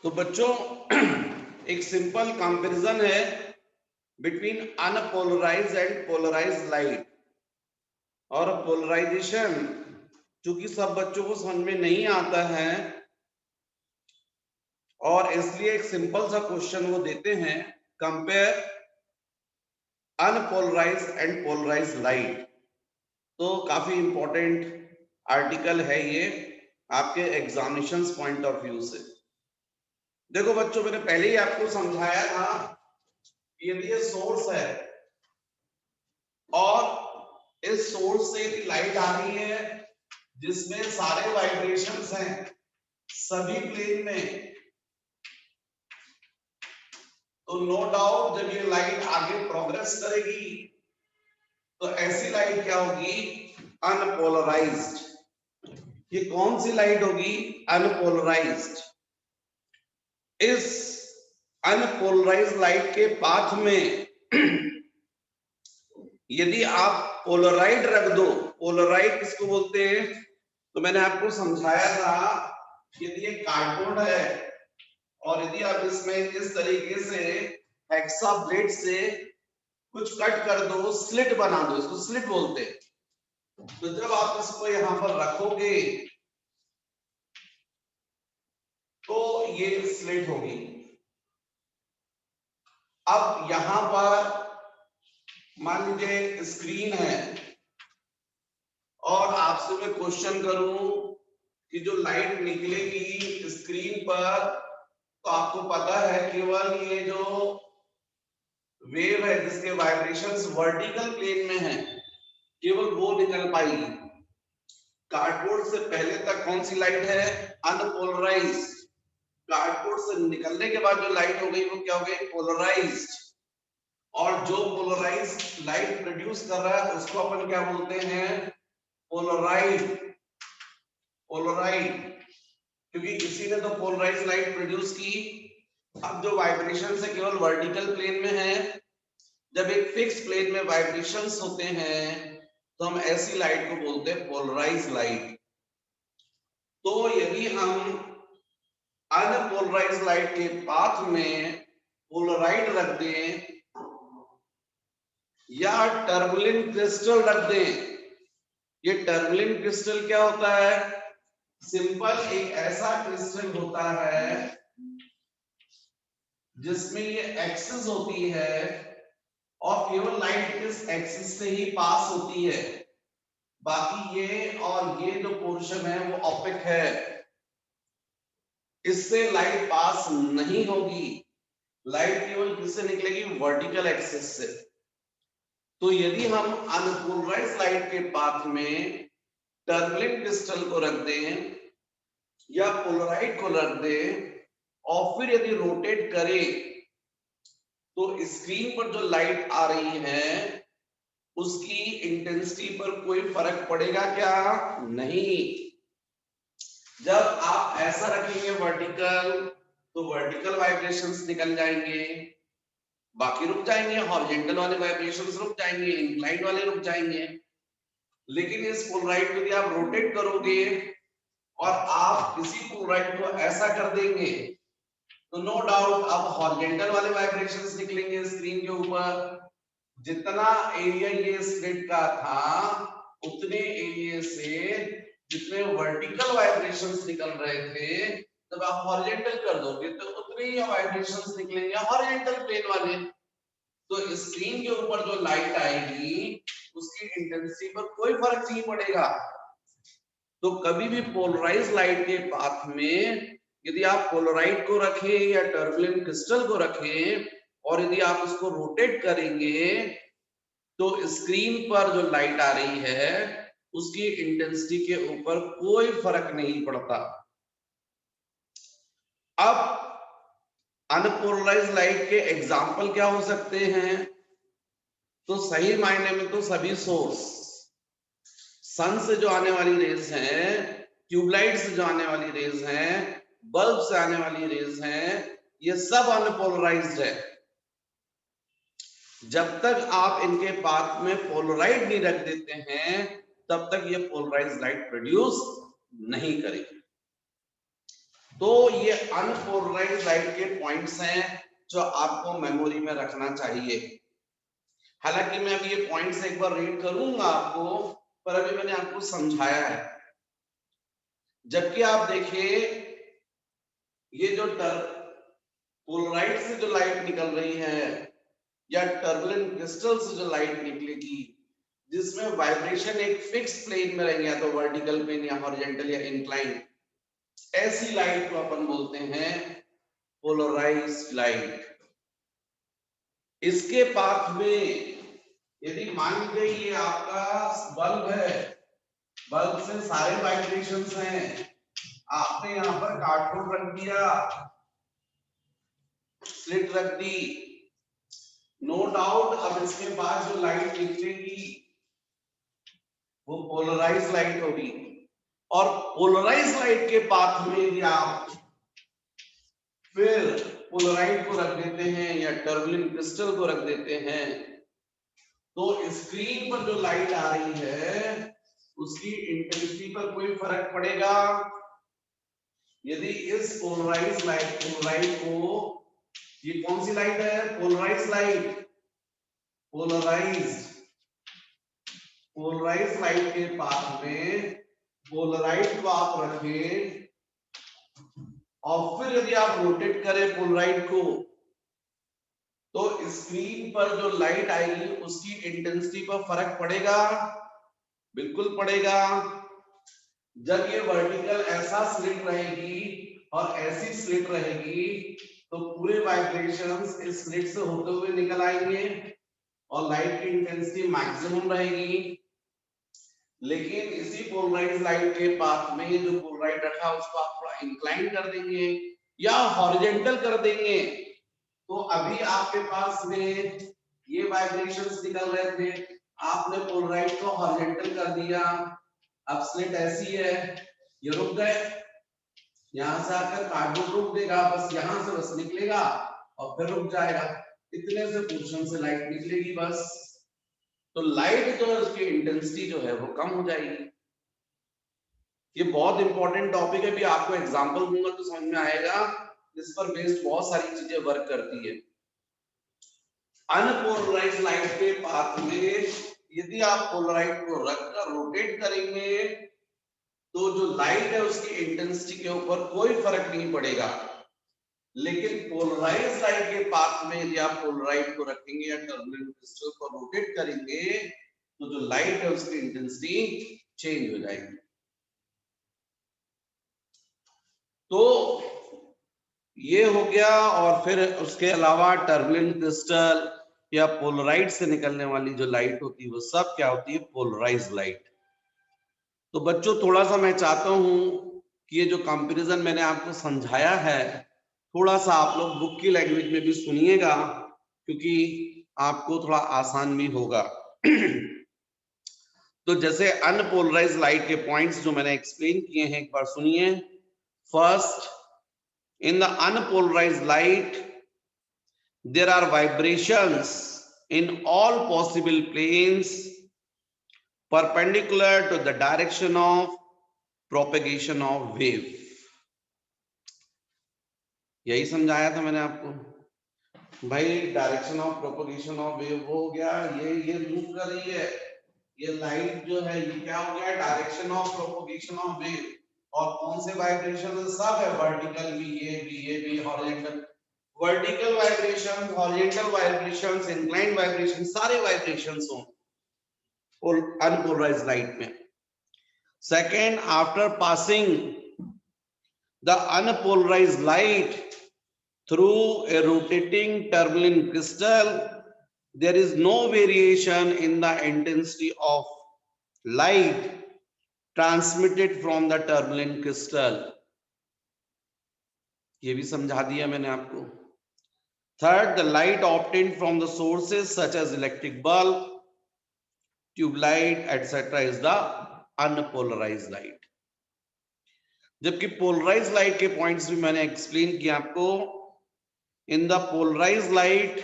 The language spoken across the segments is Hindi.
तो बच्चों एक सिंपल कंपैरिजन है between unpolarised and polarised light. और पोलराइजेशन चूंकि सब बच्चों को समझ में नहीं आता है और इसलिए एक सिंपल सा क्वेश्चन वो देते हैं, compare unpolarised and polarised light. तो काफी इंपॉर्टेंट आर्टिकल है ये आपके एग्जामिनेशंस पॉइंट ऑफ व्यू से। देखो बच्चों, मैंने पहले ही आपको समझाया था कि यदि ये सोर्स है और इस सोर्स से यदि लाइट आ रही है जिसमें सारे वाइब्रेशंस हैं सभी प्लेन में, तो नो डाउट जब ये लाइट आगे प्रोग्रेस करेगी तो ऐसी लाइट क्या होगी? अनपोलराइज्ड। ये कौन सी लाइट होगी? अनपोलराइज्ड। इस अनपोलराइज्ड लाइट के पाथ में यदि आप पोलराइड रख दो, पोलराइड किसको बोलते हैं? तो मैंने आपको समझाया था, यदि ये कार्डबोर्ड है और यदि आप इसमें इस तरीके से हेक्सा ब्लेड से कुछ कट कर दो, स्लिट बना दो, इसको स्लिट बोलते हैं। तो जब आप इसको यहां पर रखोगे तो ये स्लिट होगी। अब यहां पर मान लीजिए स्क्रीन है और आपसे मैं क्वेश्चन करूं कि जो लाइट निकलेगी स्क्रीन पर, तो आपको पता है केवल ये जो वेव है जिसके वाइब्रेशंस वर्टिकल प्लेन में है केवल वो निकल पाएगी। कार्डबोर्ड से पहले तक कौन सी लाइट है? अनपोलराइज्ड। कार्डबोर्ड से निकलने के बाद जो लाइट हो गई वो क्या हो गई? पोलराइज्ड। और जो पोलराइज्ड लाइट प्रोड्यूस कर रहा है उसको अपन क्या बोलते हैं? पोलराइड। पोलराइड, क्योंकि किसी ने तो पोलराइज्ड लाइट प्रोड्यूस की। अब जो वाइब्रेशन है केवल वर्टिकल प्लेन में है, जब एक फिक्स प्लेन में वाइब्रेशंस होते हैं तो हम ऐसी लाइट को बोलते हैं पोलराइज्ड लाइट। तो यदि हम अनपोलराइज्ड लाइट के पाथ में पोलराइड रख दें या टर्बुलेंट क्रिस्टल रख दें, ये टर्बुलेंट क्रिस्टल क्या होता है? सिंपल एक ऐसा क्रिस्टल होता है जिसमें ये एक्सिस होती है और केवल लाइट इस एक्सिस से ही पास होती है, बाकी ये और ये जो पोर्शन है वो ऑपिक है, इससे लाइट पास नहीं होगी। लाइट केवल किससे निकलेगी? वर्टिकल एक्सिस से। तो यदि हम अनपोलराइज्ड लाइट के पाथ में टर्बुलेंट क्रिस्टल को रख दें या पोलराइड को रख दें और फिर यदि रोटेट करें तो स्क्रीन पर जो लाइट आ रही है उसकी इंटेंसिटी पर कोई फर्क पड़ेगा क्या? नहीं। जब आप ऐसा रखेंगे वर्टिकल तो वर्टिकल वाइब्रेशंस निकल जाएंगे, बाकी रुक जाएंगे, हॉरिजॉन्टल वाले वाइब्रेशंस रुक जाएंगे, इंक्लाइंड वाले रुक जाएंगे। लेकिन इस पोलराइड को यदि आप रोटेट करोगे और आप इसी पोलराइड को ऐसा कर देंगे तो नो डाउट अब हॉरिजॉन्टल वाले वाइब्रेशंस निकलेंगे स्क्रीन के ऊपर। जितना एरिया ये स्लिट का था उतने एरिया से जितने वर्टिकल वाइब्रेशंस निकल रहे थे, जब आप हॉरिजॉन्टल कर दोगे तो उतने ही वाइब्रेशंस निकलेंगे हॉरिजॉन्टल प्लेन वाले। तो स्क्रीन के ऊपर जो लाइट आएगी उसकी इंटेंसिटी पर कोई फर्क नहीं पड़ेगा। तो कभी भी पोलराइज्ड लाइट के पाथ में यदि आप पोलराइड को रखें या टर्बुलेंट क्रिस्टल को रखें और यदि आप इसको रोटेट करेंगे तो स्क्रीन पर जो लाइट आ रही है उसकी इंटेंसिटी के ऊपर कोई फर्क नहीं पड़ता। अब अनपोलराइज्ड लाइट के एग्जाम्पल क्या हो सकते हैं? तो सही मायने में तो सभी सोर्स, सन से जो आने वाली रेज हैं, ट्यूबलाइट से जो आने वाली रेज हैं, बल्ब से आने वाली रेज हैं, ये सब अनपोलराइज्ड है। जब तक आप इनके पाथ में पोलराइड नहीं रख देते हैं तब तक ये पोलराइज्ड लाइट प्रोड्यूस नहीं करेगी। तो ये अनपोलराइज्ड लाइट के पॉइंट्स हैं जो आपको मेमोरी में रखना चाहिए। हालांकि मैं अभी ये पॉइंट्स एक बार रीड करूंगा आपको, पर अभी मैंने आपको समझाया है। जबकि आप देखिए ये जो पोलराइड से जो लाइट निकल रही है या टर्बुलेंट क्रिस्टल से जो लाइट निकलेगी, जिसमें वाइब्रेशन एक फिक्स प्लेन में रहेंगे, या तो वर्टिकल प्लेन या हॉरिजॉन्टल या इंक्लाइन, ऐसी लाइट को अपन बोलते हैं पोलराइज्ड लाइट। इसके पाथ में यदि मान लीजिए ये आपका बल्ब है, बल्ब से सारे वाइब्रेशंस हैं, आपने यहां पर कार्डबोर्ड रख दिया, स्लिट रख दी, नो डाउट अब इसके बाद जो लाइट निकलेगी वो पोलराइज लाइट होगी। और पोलराइज लाइट के पाथ में यदि आप फिर पोलराइड को रख देते हैं या टर्बुलेंट क्रिस्टल को रख देते हैं, तो स्क्रीन पर जो लाइट आ रही है उसकी इंटेंसिटी पर कोई फर्क पड़ेगा? यदि इस पोलराइज को, ये कौन सी लाइट है? Polarise light. पोलराइज लाइट के पाथ में पोलराइड को आप रखें और फिर यदि आप रोटेट करें पोलराइड को, तो स्क्रीन पर जो लाइट आएगी उसकी इंटेंसिटी पर फर्क पड़ेगा? बिल्कुल पड़ेगा। जब ये वर्टिकल ऐसा स्लिट रहेगी और ऐसी स्लिट रहेगी तो पूरे वाइब्रेशंस इस स्लिट से होते हुए निकल आएंगे और लाइट की इंटेंसिटी मैक्सिमम रहेगी। लेकिन इसी पोलराइज लाइट के पाथ में जो पोलराइड रखा उसको आप थोड़ा इंक्लाइन कर देंगे या हॉरिजॉन्टल कर देंगे, तो अभी आपके पास में ये वाइब्रेशंस निकल रहे थे, आपने पोलराइड को हॉरिजॉन्टल कर दिया, अब स्लिट ऐसी है, ये रुक गए, यहां से आकर कार्डबोर्ड रुक देगा, बस यहां से बस निकलेगा और फिर रुक जाएगा, इतने से पोर्शन से लाइट निकलेगी बस। तो लाइट जो है उसकी इंटेंसिटी जो है वो कम हो जाएगी। ये बहुत इंपॉर्टेंट टॉपिक है, भी आपको एग्जांपल दूंगा तो समझ में आएगा, इस पर बेस्ड बहुत सारी चीजें वर्क करती है। अनपोलराइज्ड लाइट के पाथ में यदि आप पोलराइड को रखकर रोटेट करेंगे तो जो लाइट है उसकी इंटेंसिटी के ऊपर कोई फर्क नहीं पड़ेगा। लेकिन पोलराइज्ड लाइट के पाथ में यदि आप पोलराइड को रखेंगे या टर्बुलेंट क्रिस्टल को रोटेट करेंगे तो जो लाइट है उसकी इंटेंसिटी चेंज हो जाएगी। तो ये हो गया। और फिर उसके अलावा टर्बुलेंट क्रिस्टल या पोलराइड से निकलने वाली जो लाइट होती है वो सब क्या होती है? Polarised light. तो बच्चों थोड़ा सा मैं चाहता हूं कि ये जो कंपैरिजन मैंने आपको समझाया है थोड़ा सा आप लोग बुक की लैंग्वेज में भी सुनिएगा, क्योंकि आपको थोड़ा आसान भी होगा। तो जैसे अनपोलराइज्ड लाइट के पॉइंट्स जो मैंने एक्सप्लेन किए हैं एक बार सुनिए। First, in the unpolarized light there are vibrations in all possible planes perpendicular to the direction of propagation of wave। यही समझाया था मैंने आपको भाई, direction of propagation of wave हो गया, ये मूव कर रही है, ये लाइट जो है ये क्या हो गया? Direction of propagation of wave. और कौन से वाइब्रेशन? सब है, वर्टिकल भी, ये भी horizontal. Vertical vibration, horizontal vibrations, inclined vibration, सारे वाइब्रेशंस हो अनपोलराइज्ड लाइट में। Second, after passing the unpolarised light through a rotating turbulent crystal, there is no variation in the intensity of light transmitted from the turbulent crystal। ये भी समझा दिया मैंने आपको। Third, the light obtained from the sources such as electric bulb, tube light, etc. is the unpolarized light। जबकि पोलराइज्ड लाइट के पॉइंट्स भी मैंने एक्सप्लेन किया आपको। In the polarized light,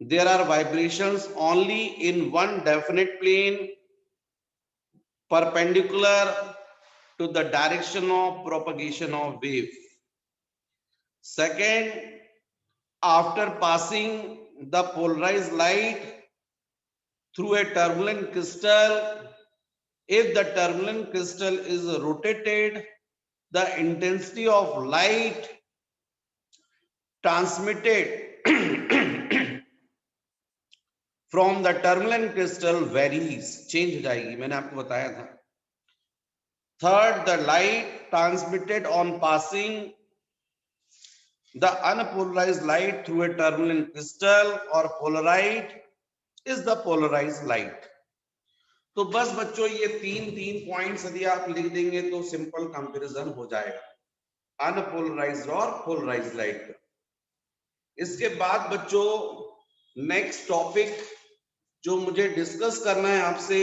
there are vibrations only in one definite plane, perpendicular to the direction of propagation of wave. Second, after passing the polarized light through a turbulent crystal, if the turbulent crystal is rotated, the intensity of light transmitted from the turbulent crystal varies, change हो जाएगी, मैंने आपको बताया था. Third, the light transmitted on passing the unpolarized light through a turbulent crystal or polarized is the polarized light. तो बस बच्चों ये तीन पॉइंट्स यदि आप लिख देंगे तो सिंपल कंपैरिजन हो जाएगा अनपोलराइज्ड और पोलराइज्ड लाइट का. इसके बाद बच्चों नेक्स्ट टॉपिक जो मुझे डिस्कस करना है आपसे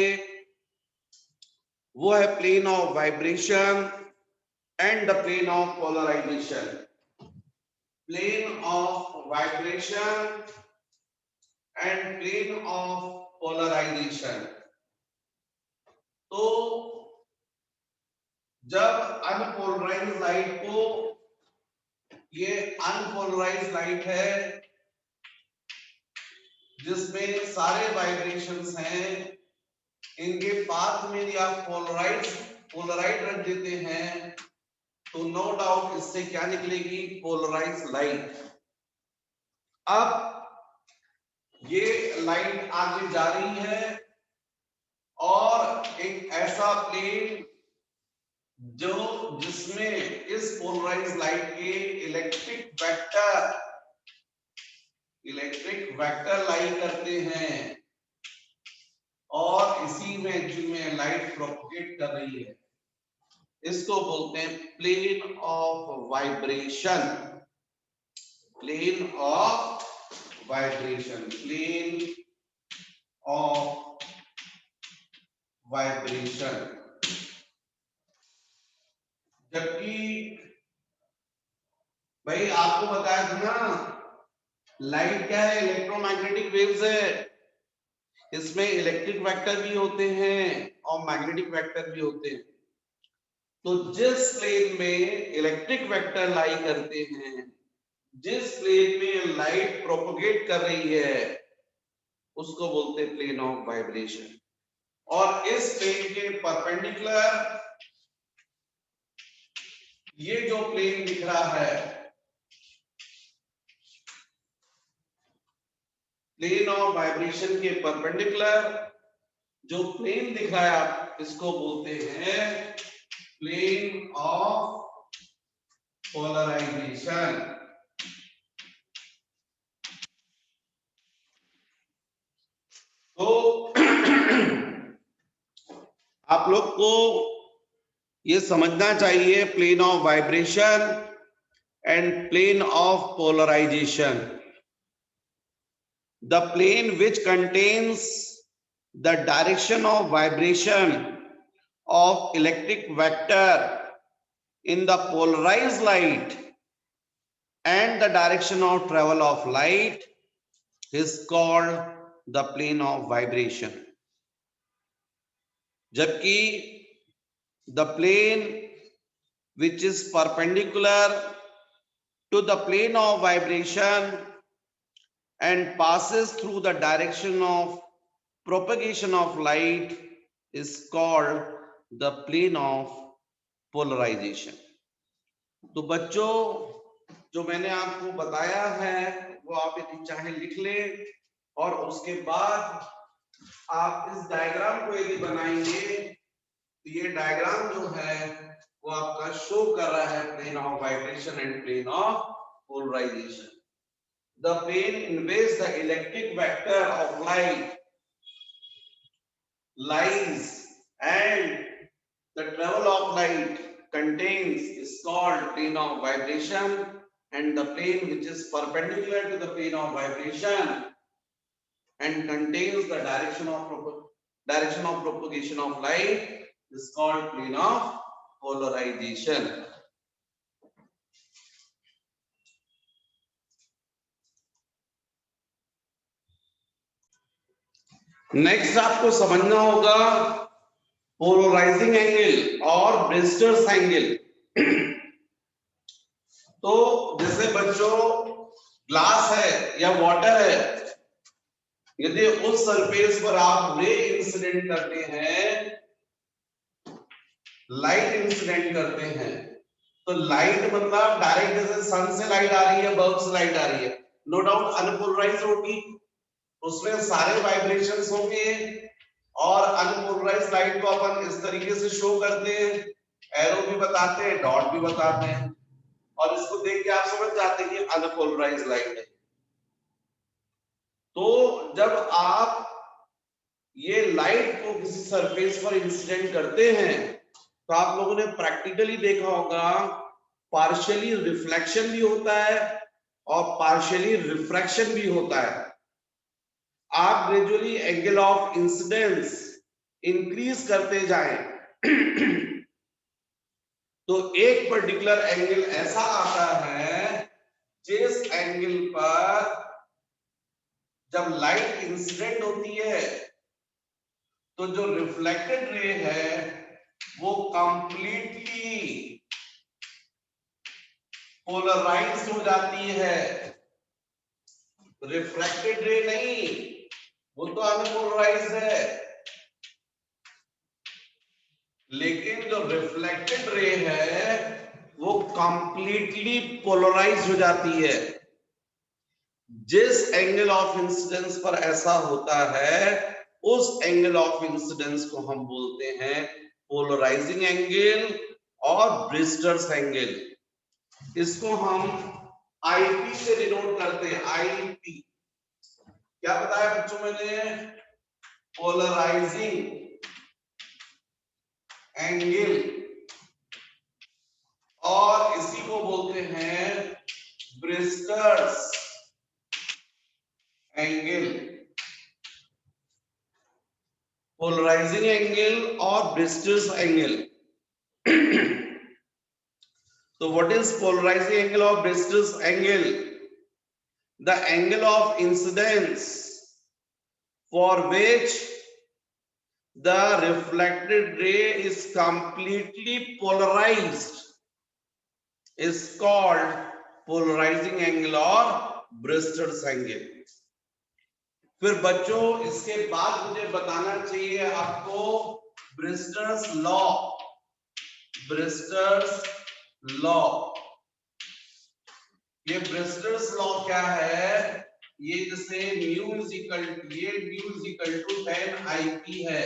वो है plane of vibration and the plane of polarisation. Plane of vibration and plane of polarisation. तो जब अनपोलराइज्ड लाइट को, ये अनपोलराइज्ड लाइट है जिसमें सारे वाइब्रेशंस हैं, इनके पाथ में यदि आप पोलराइड रख देते हैं तो नो डाउट इससे क्या निकलेगी, पोलराइज्ड लाइट. अब ये लाइट आगे जा रही है और एक ऐसा प्लेन जिसमें इस पोलराइज्ड लाइट के इलेक्ट्रिक वेक्टर लाई करते हैं और इसी में एक्चुअली में लाइट प्रोपगेट कर रही है, इसको बोलते हैं plane of vibration. Plane of vibration, plane of vibration. जबकि भाई आपको बताया था ना, लाइट क्या है, इलेक्ट्रोमैग्नेटिक वेव्स है. इसमें इलेक्ट्रिक वेक्टर भी होते हैं और मैग्नेटिक वेक्टर भी होते हैं. तो जिस प्लेन में इलेक्ट्रिक वेक्टर लाई करते हैं, जिस प्लेन में लाइट प्रोपगेट कर रही है, उसको बोलते हैं प्लेन ऑफ वाइब्रेशन. और इस प्लेन के परपेंडिकुलर ये जो प्लेन दिख रहा है, प्लेन ऑफ वाइब्रेशन के परपेंडिकुलर जो प्लेन दिख रहा है, आप इसको बोलते हैं प्लेन ऑफ पोलराइजेशन. तो आप लोग को ये समझना चाहिए plane of vibration and plane of polarisation. The plane which contains the direction of vibration of electric vector in the polarized light and the direction of travel of light is called the plane of vibration. जबकि the plane which is perpendicular to the plane of vibration and passes through the direction of propagation of light is called the plane of polarization. तो बच्चों जो मैंने आपको बताया है वो आप यदि चाहे लिख ले और उसके बाद आप इस डायग्राम को यदि बनाएंगे तो ये डायग्राम जो है वो आपका शो कर रहा है plane of vibration and plane of polarisation. The plane in which the electric vector of light lies and the travel of light contains is called plane of vibration, and the plane which is perpendicular to the plane of vibration and contains the direction of propagation of light is called plane of polarization. Next आपको समझना होगा पोलराइजिंग एंगल और ब्रिस्टर्स एंगल। तो जैसे बच्चों ग्लास है या वाटर है, यदि उस सरफेस पर आप रे इंसिडेंट करते हैं, लाइट इंसिडेंट करते हैं, तो लाइट मतलब डायरेक्ट जैसे सन से लाइट आ रही है, बल्ब से लाइट आ रही है, नो डाउट अनपोलराइज होगी, उसमें सारे वाइब्रेशंस होंगे। और अनपोलराइज लाइट को अपन इस तरीके से शो करते हैं, एरो भी बताते हैं, डॉट भी बताते हैं, और इसको देख के आप समझ जाते हैं कि अनपोलराइज लाइट है। तो जब आप ये लाइट को किसी सरफेस पर इंसिडेंट करते हैं, तो आप लोगों ने प्रैक्टिकली देखा होगा, पार्शियली रिफ्लेक्शन भी होता है और पार्शियली रिफ्रैक्शन भी होता है। आप gradually angle of incidence increase करते जाएं तो एक पर्टिकुलर एंगल ऐसा आता है जिस एंगल पर जब लाइट इंसिडेंट होती है तो जो रिफ्लेक्टेड रे है वो कंप्लीटली पोलराइज्ड हो जाती है। रिफ्रैक्टेड रे नहीं, वो तो अनपोलराइज्ड है, लेकिन जो रिफ्लेक्टेड रे है वो कंप्लीटली पोलराइज्ड हो जाती है। जिस एंगल ऑफ इंसिडेंस पर ऐसा होता है उस एंगल ऑफ इंसिडेंस को हम बोलते हैं पोलराइजिंग एंगल और ब्रिस्टर्स एंगल। इसको हम आईपी से डिनोट करते हैं। आईपी क्या बताया बच्चों मैंने? पोलराइजिंग एंगल, और इसी को बोलते हैं ब्रिस्टर्स एंगल। पोलराइजिंग एंगल और ब्रिस्टर्स angle. So what is polarizing angle or Bristol's angle? The angle of incidence for which the reflected ray is completely polarized is called polarizing angle or Bristol's angle. फिर बच्चों इसके बाद मुझे बताना चाहिए आपको ब्रिस्टर्स लॉ। ब्रिस्टर्स लॉ, ये ब्रिस्टर्स लॉ क्या है? ये जैसे mu is equal to 10 IP है।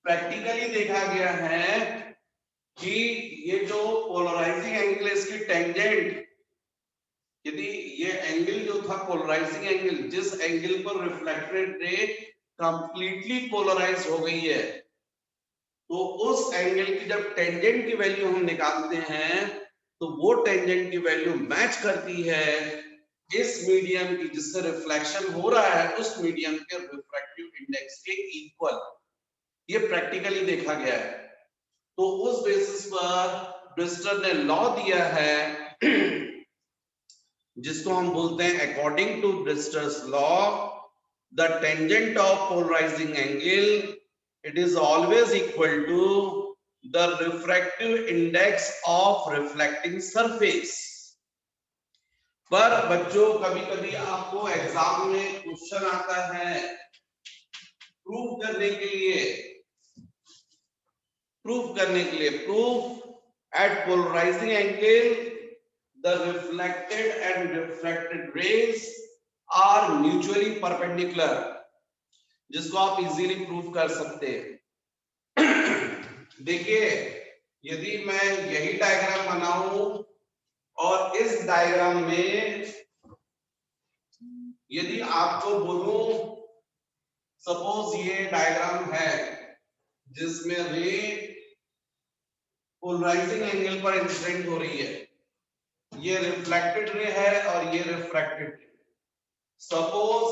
प्रैक्टिकली देखा गया है कि ये जो पोलराइजिंग एंगल है इसकी टेंजेंट, यदि ये एंगल जो था पोलराइजिंग एंगल, जिस एंगल पर रिफ्लेक्टेड रे कंप्लीटली पोलराइज हो गई है, तो उस एंगल की जब टेंजेंट की वैल्यू हम निकालते हैं तो वो टेंजेंट की वैल्यू मैच करती है इस मीडियम की जिससे रिफ्लेक्शन हो रहा है, उस मीडियम के रिफ्रैक्टिव इंडेक्स के इक्वल। ये प्रैक्टिकली देखा गया है। तो उस बेसिस पर ब्रिस्टर ने लॉ दिया है जिसको हम बोलते हैं according to Brewster's law, the tangent of polarising angle it is always equal to the refractive index of reflecting surface। पर बच्चों कभी कभी आपको एग्जाम में क्वेश्चन आता है प्रूफ करने के लिए, proof at polarising angle the reflected and refracted rays are mutually perpendicular, जिसको आप इजीली प्रूफ कर सकते हैं। देखिए यदि मैं यही डायग्राम बनाऊं और इस डायग्राम में यदि आपको बोलूं, सपोज ये डायग्राम है जिसमें रे पोलराइजिंग एंगल पर इंसिडेंट हो रही है, ये रिफ्लेक्टेड रे है और ये रिफ्रैक्टेड रे। Suppose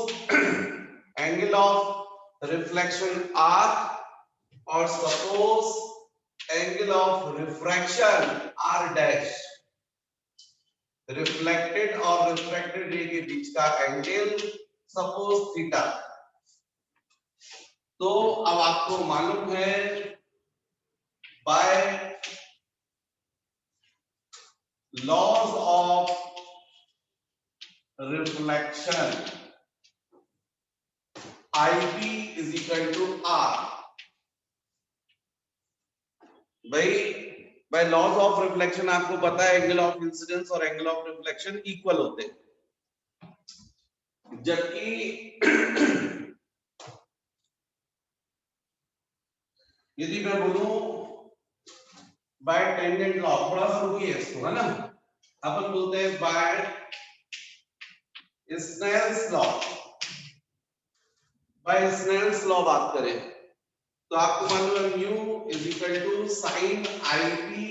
angle of reflection R और suppose angle of refraction R dash. Reflected और रिफ्रैक्टेड रे के बीच का एंगल सपोज थीटा। तो अब आपको मालूम है by laws of reflection IP is equal to R। भाई बाय लॉज ऑफ रिफ्लेक्शन आपको पता है एंगल ऑफ इंसिडेंस और एंगल ऑफ रिफ्लेक्शन इक्वल होते हैं, जबकि यदि मैं बोलूं बाय टेंजेंट लॉ, थोड़ा सा रुकिए इसको, है ना, अपन बोलते हैं by Snell's law, by Snell's law बात करें तो आपको मालूम है mu is equal to sine IP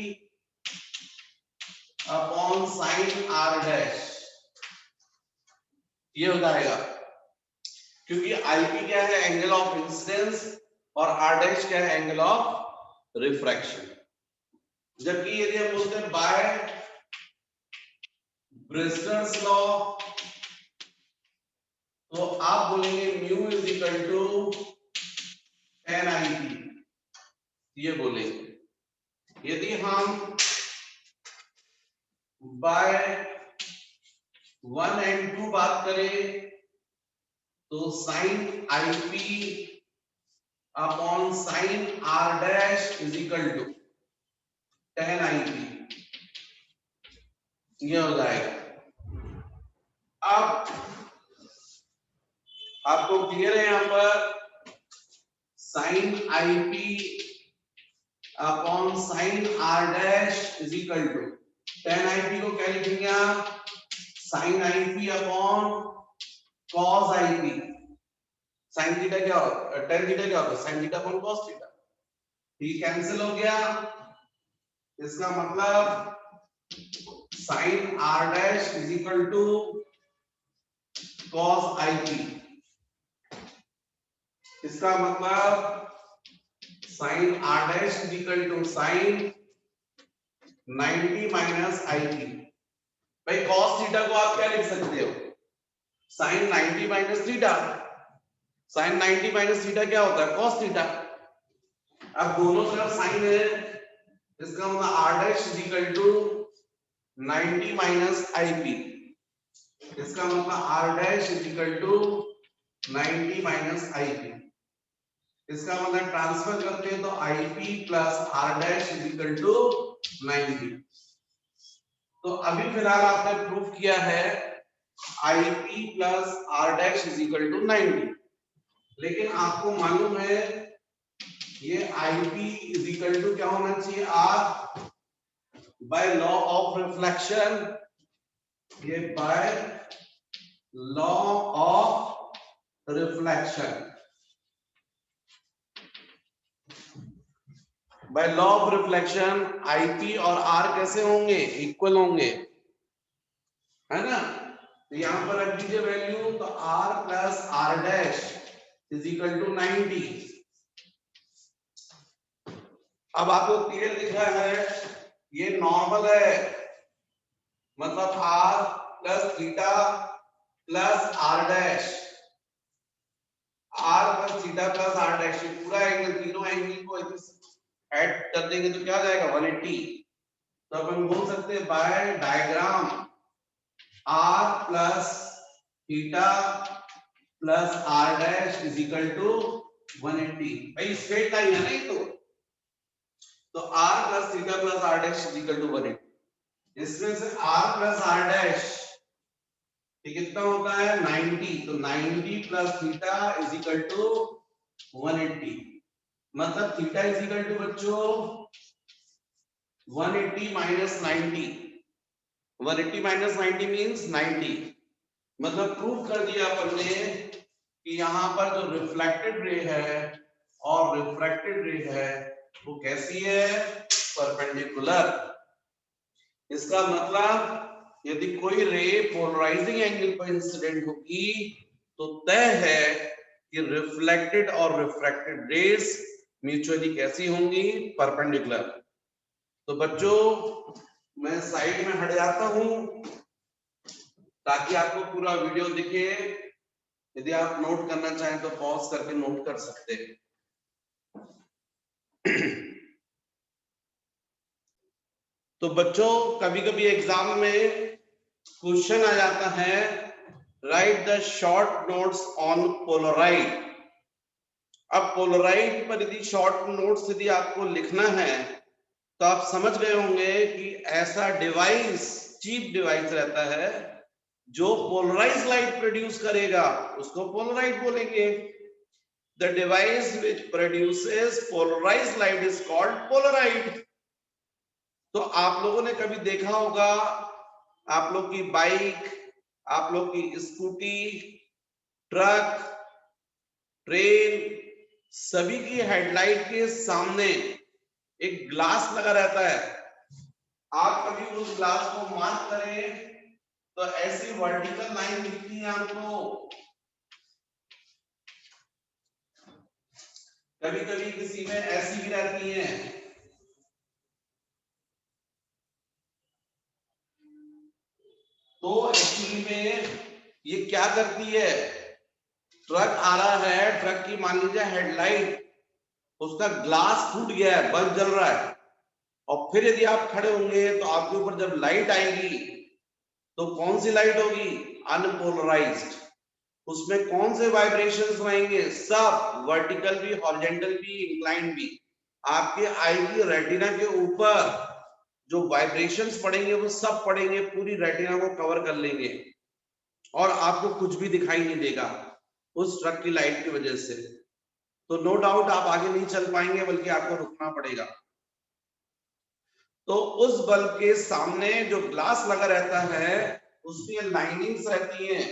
upon sine R dash, ये हो जाएगा, क्योंकि IP क्या है एंगल ऑफ इंसिडेंस और R डैश क्या है एंगल ऑफ रिफ्रैक्शन। जबकि यदि हम बोलते हैं बाय ब्रेस्टर्स लॉ तो आप बोलेंगे mu is equal to tan IP, ये बोलेंगे। यदि हम बाय 1 and 2 बात करें तो sine IP upon sine R dash is equal to tan IP, ये हो जाएगा। अब आपको क्लियर है यहां पर sine IP upon sine R dash is equal to tan IP को क्या लिखेंगे आप, sine IP upon cos IP। Sine theta क्या होता है, tan थीटा क्या होता है, sine theta upon cos theta, ठीक कैंसिल हो गया। इसका मतलब sine R dash is equal to cos IP, इसका मतलब sine R dash is equal to sine 90 minus IP। भाई cos थीटा को आप क्या लिख सकते हो, sine 90 minus theta, sine 90 minus theta क्या होता है cos थीटा। अब दोनों तरफ साइन है, इसका मतलब R dash is equal to 90 minus IP, इसका मतलब R dash is equal to 90 minus IP। इसका मतलब ट्रांसफर करते हैं तो IP plus R dash is equal to 90। तो अभी फिलहाल आपने प्रूफ किया है IP plus R dash is equal to 90, लेकिन आपको मालूम है ये IP इज इक्वल टू क्या होना चाहिए R, by law of reflection, ये by law of reflection, by law of reflection IP और R कैसे होंगे, इक्वल होंगे, है ना। तो यहां पर रख दीजिए वैल्यू, तो R plus R dash is equal to 90। अब आपको क्लियर दिखा है ये नॉर्मल है, मतलब R plus theta plus R dash, R plus theta plus R dash, पूरा एंगल, तीनों एंगल को ऐड कर देंगे तो क्या आ जाएगा 180। तो अपन बोल सकते हैं by diagram R plus theta plus R dash is equal to 180। भाई स्ट्रेट लाइन है ना ये, तो R plus theta plus R dash is equal to 180। इसमें से R प्लस R डैश कितना होता है 90, तो 90 plus theta is equal to 180, मतलब थीटा इज इक्वल टू बच्चों 180 माइनस 90, 180 माइनस 90 मींस 90। मतलब प्रूफ कर दिया अपन ने कि यहाँ पर जो रिफ्लेक्टेड रे है और रिफ्रैक्टेड रे है वो कैसी है, परपेंडिकुलर। इसका मतलब यदि कोई रे पोलराइजिंग एंगल पर इंसिडेंट होगी तो तय है कि रिफ्लेक्टेड और रिफ्रैक्टेड रेज म्यूचुअली कैसी होंगी, परपेंडिकुलर। तो बच्चों मैं साइड में हट जाता हूं ताकि आपको पूरा वीडियो दिखे। यदि आप नोट करना चाहें तो पॉज करके नोट कर सकते हैं। तो बच्चों कभी कभी एग्जाम में क्वेश्चन आ जाता है, right the short notes on Polaroid. अब पोलराइड पर यदि शॉर्ट नोट्स यदि आपको लिखना है तो आप समझ गए होंगे कि ऐसा डिवाइस, चीप डिवाइस रहता है जो पोलराइज लाइट प्रोड्यूस करेगा, उसको पोलराइड बोलेंगे। The device which produces polarise light is called polaroid. तो आप लोगों ने कभी देखा होगा, आप लोग की बाइक, आप लोग की स्कूटी, ट्रक, ट्रेन, सभी की हेडलाइट के सामने एक ग्लास लगा रहता है। आप कभी उस ग्लास को मार्क करें तो ऐसी वर्टिकल लाइन दिखती है आपको, कभी कभी किसी में ऐसी भी रहती है। तो एक्चुअली में ये क्या करती है, ट्रक आ रहा है, ट्रक की मान लीजिए हेडलाइट, उसका ग्लास फूट गया है, बल्ब जल रहा है, और फिर यदि आप खड़े होंगे तो आपके ऊपर जब लाइट आएगी तो कौन सी लाइट होगी, अनपोलराइज्ड। उसमें कौन से वाइब्रेशंस रहेंगे, सब, वर्टिकल भी, हॉरिजॉन्टल भी, इंक्लाइंड भी। आपके आई की रेटिना के ऊपर जो वाइब्रेशंस पड़ेंगे वो सब पड़ेंगे, पूरी रेटिना को कवर कर लेंगे और आपको कुछ भी दिखाई नहीं देगा उस ट्रक की लाइट की वजह से। तो नो डाउट आप आगे नहीं चल पाएंगे, बल्कि आपको रुकना पड़ेगा। तो उस बल्ब के सामने जो ग्लास लगा रहता है उसमें लाइनिंग्स रहती हैं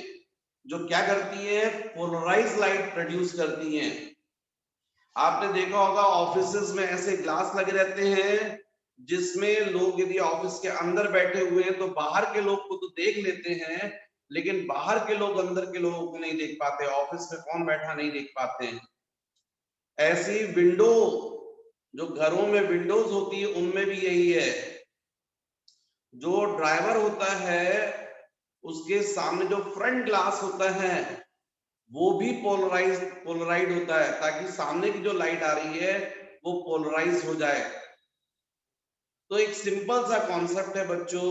जो क्या करती है, पोलराइज लाइट प्रोड्यूस करती हैं। आपने देखा होगा ऑफिसेज में ऐसे ग्लास लगे रहते हैं जिसमें लोग यदि ऑफिस के अंदर बैठे हुए हैं तो बाहर के लोग को तो देख लेते हैं, लेकिन बाहर के लोग अंदर के लोगों को नहीं देख पाते, ऑफिस में कौन बैठा नहीं देख पाते हैं। ऐसी विंडो, जो घरों में विंडोज होती है उनमें भी यही है। जो ड्राइवर होता है उसके सामने जो फ्रंट ग्लास होता है वो भी पोलराइड होता है, ताकि सामने की जो लाइट आ रही है वो पोलराइज हो जाए। तो एक सिंपल सा कॉन्सेप्ट है बच्चों,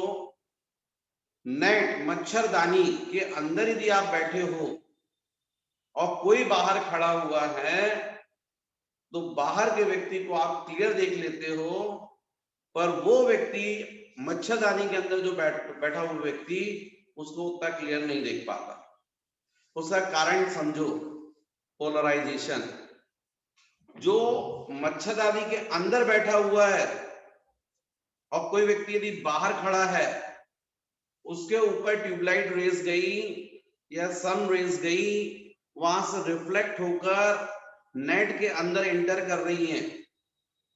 नेट, मच्छरदानी के अंदर यदि आप बैठे हो और कोई बाहर खड़ा हुआ है तो बाहर के व्यक्ति को आप क्लियर देख लेते हो, पर वो व्यक्ति मच्छरदानी के अंदर जो बैठा हुआ व्यक्ति उसको उतना क्लियर नहीं देख पाता। उसका कारण समझो, पोलराइजेशन। जो मच्छरदानी के अंदर बैठा हुआ है और कोई व्यक्ति यदि बाहर खड़ा है, उसके ऊपर ट्यूबलाइट रेज गई या सन रेज गई, वहां से रिफ्लेक्ट होकर नेट के अंदर एंटर कर रही हैं।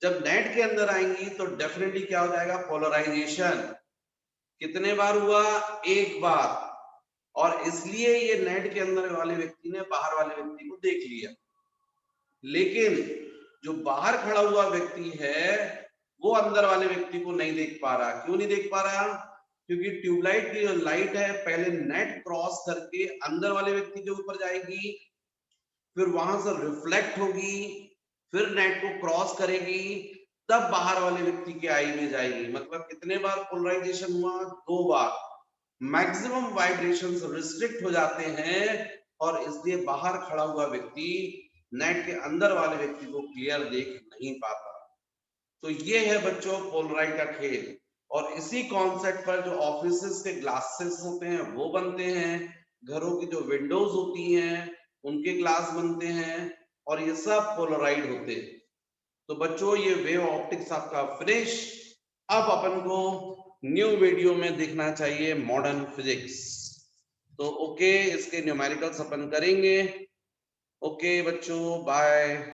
जब नेट के अंदर आएंगी तो डेफिनेटली क्या हो जाएगा, पोलराइजेशन। कितने बार हुआ, एक बार, और इसलिए ये नेट के अंदर वाले व्यक्ति ने बाहर वाले व्यक्ति को देख लिया। लेकिन जो बाहर खड़ा हुआ व्यक्ति है वो अंदर वाले व्यक्ति को नहीं देख पा रहा। क्यों नहीं देख पा रहा, क्योंकि ट्यूबलाइट की जो लाइट है पहले नेट क्रॉस करके अंदर वाले व्यक्ति के ऊपर जाएगी, फिर वहां से रिफ्लेक्ट होगी, फिर नेट को क्रॉस करेगी, तब बाहर वाले व्यक्ति के आई में जाएगी। मतलब कितने बार पोलराइजेशन हुआ, 2 बार। मैक्सिमम वाइब्रेशंस रिस्ट्रिक्ट हो जाते हैं और इसलिए बाहर खड़ा हुआ व्यक्ति नेट के अंदर वाले व्यक्ति को क्लियर देख नहीं पाता। तो ये है बच्चों पोलराइड का खेल। और इसी कॉन्सेप्ट पर जो ऑफिसेस के ग्लासेस होते हैं वो बनते हैं, घरों की जो विंडोज होती हैं उनके ग्लास बनते हैं, और ये सब पोलराइड होते हैं। तो बच्चों ये वेव ऑप्टिक्स आपका फिनिश। अब अपन को न्यू वीडियो में देखना चाहिए मॉडर्न फिजिक्स। तो ओके, इसके न्यूमेरिकल्स अपन करेंगे। ओके बच्चों, बाय।